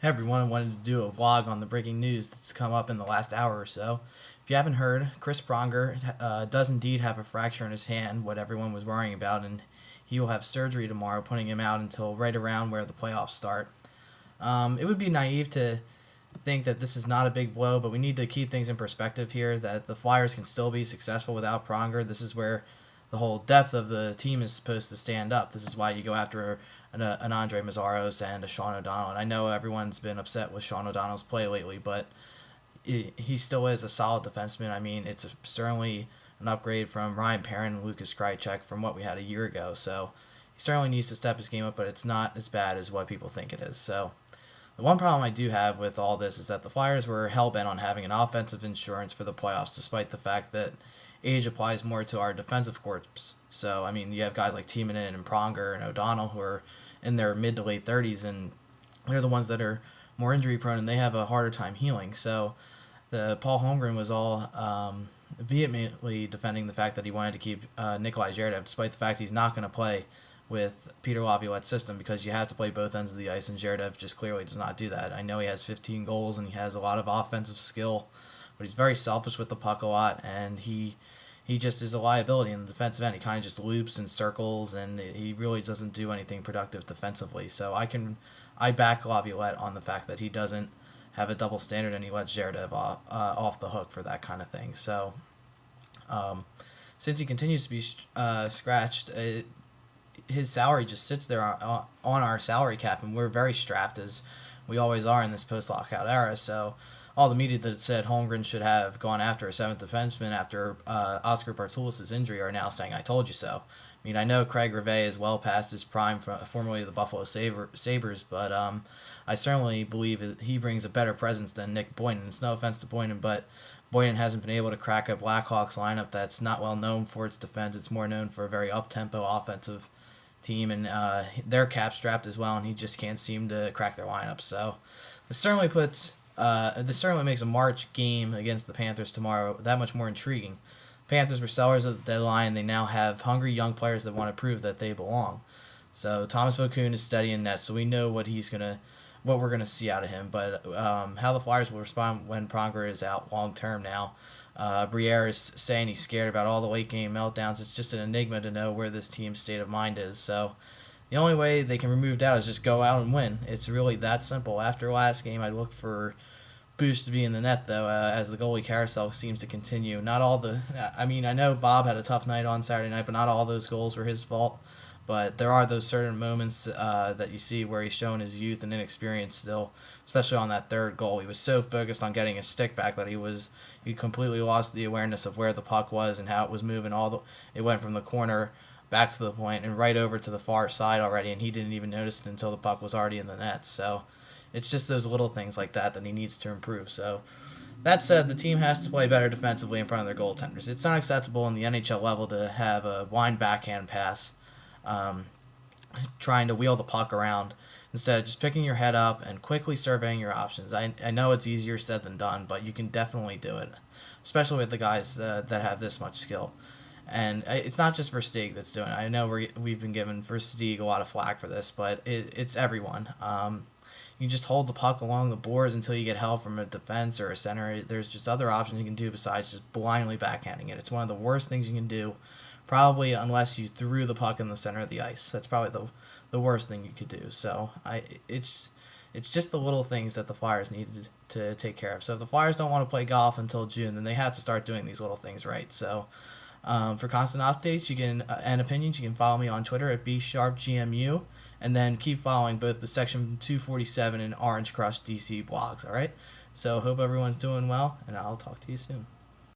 Hey everyone, I wanted to do a vlog on the breaking news that's come up in the last hour or so. If you haven't heard, Chris Pronger does indeed have a fracture in his hand, what everyone was worrying about, and he will have surgery tomorrow, putting him out until right around where the playoffs start. It would be naive to think that this is not a big blow, but we need to keep things in perspective here, that the Flyers can still be successful without Pronger. This is where the whole depth of the team is supposed to stand up. This is why you go after an Andre Mazzaros and a Sean O'Donnell. And I know everyone's been upset with Sean O'Donnell's play lately, but he still is a solid defenseman. I mean, it's certainly an upgrade from Ryan Perrin and Lucas Krajicek from what we had a year ago. So he certainly needs to step his game up, but it's not as bad as what people think it is. So the one problem I do have with all this is that the Flyers were hell-bent on having an offensive insurance for the playoffs, despite the fact that age applies more to our defensive corps. So, I mean, you have guys like Timonen and Pronger and O'Donnell who are in their mid to late 30s, and they're the ones that are more injury prone, and they have a harder time healing. So the Paul Holmgren was all vehemently defending the fact that he wanted to keep Nikolai Zherdev, despite the fact he's not going to play with Peter Laviolette's system, because you have to play both ends of the ice, and Zherdev just clearly does not do that. I know he has 15 goals and he has a lot of offensive skill, but he's very selfish with the puck a lot, and he just is a liability in the defensive end. He kind of just loops and circles, and he really doesn't do anything productive defensively. So I back Laviolette on the fact that he doesn't have a double standard, and he lets Zherdev off the hook for that kind of thing. So since he continues to be scratched, his salary just sits there on our salary cap, and we're very strapped, as we always are in this post-lockout era. So all the media that said Holmgren should have gone after a seventh defenseman after Oscar Bartulis' injury are now saying, "I told you so." I mean, I know Craig Rivet is well past his prime, formerly of the Buffalo Sabres, but I certainly believe that he brings a better presence than Nick Boynton. It's no offense to Boynton, but Boynton hasn't been able to crack a Blackhawks lineup that's not well known for its defense. It's more known for a very up-tempo offensive team, and they're cap-strapped as well, and he just can't seem to crack their lineup. So this certainly makes a March game against the Panthers tomorrow that much more intriguing. Panthers were sellers at the deadline. They now have hungry young players that want to prove that they belong. So Thomas Vokoun is steady in net, so we know what we're gonna see out of him. But how the Flyers will respond when Pronger is out long term now. Briere is saying he's scared about all the late game meltdowns. It's just an enigma to know where this team's state of mind is. So the only way they can remove doubt is just go out and win. It's really that simple. After last game, I'd look for Boost to be in the net, though, as the goalie carousel seems to continue. I know Bob had a tough night on Saturday night, but not all those goals were his fault. But there are those certain moments that you see where he's showing his youth and inexperience still, especially on that third goal. He was so focused on getting his stick back that he completely lost the awareness of where the puck was and how it was moving. It went from the corner back to the point and right over to the far side already, and he didn't even notice it until the puck was already in the net. So it's just those little things like that he needs to improve. So that said, the team has to play better defensively in front of their goaltenders. It's unacceptable in the NHL level to have a blind backhand pass trying to wheel the puck around instead of just picking your head up and quickly surveying your options. I know it's easier said than done, but you can definitely do it, especially with the guys that have this much skill. And it's not just Versteeg that's doing it. I know we've been giving Versteeg a lot of flack for this, but it's everyone. You just hold the puck along the boards until you get help from a defense or a center. There's just other options you can do besides just blindly backhanding it. It's one of the worst things you can do, probably, unless you threw the puck in the center of the ice. That's probably the worst thing you could do. So it's just the little things that the Flyers needed to take care of. So if the Flyers don't want to play golf until June, then they have to start doing these little things right. So for constant updates and opinions, you can follow me on Twitter at bsharpgmu, and then keep following both the Section 247 and Orange Crush DC blogs, all right? So hope everyone's doing well, and I'll talk to you soon.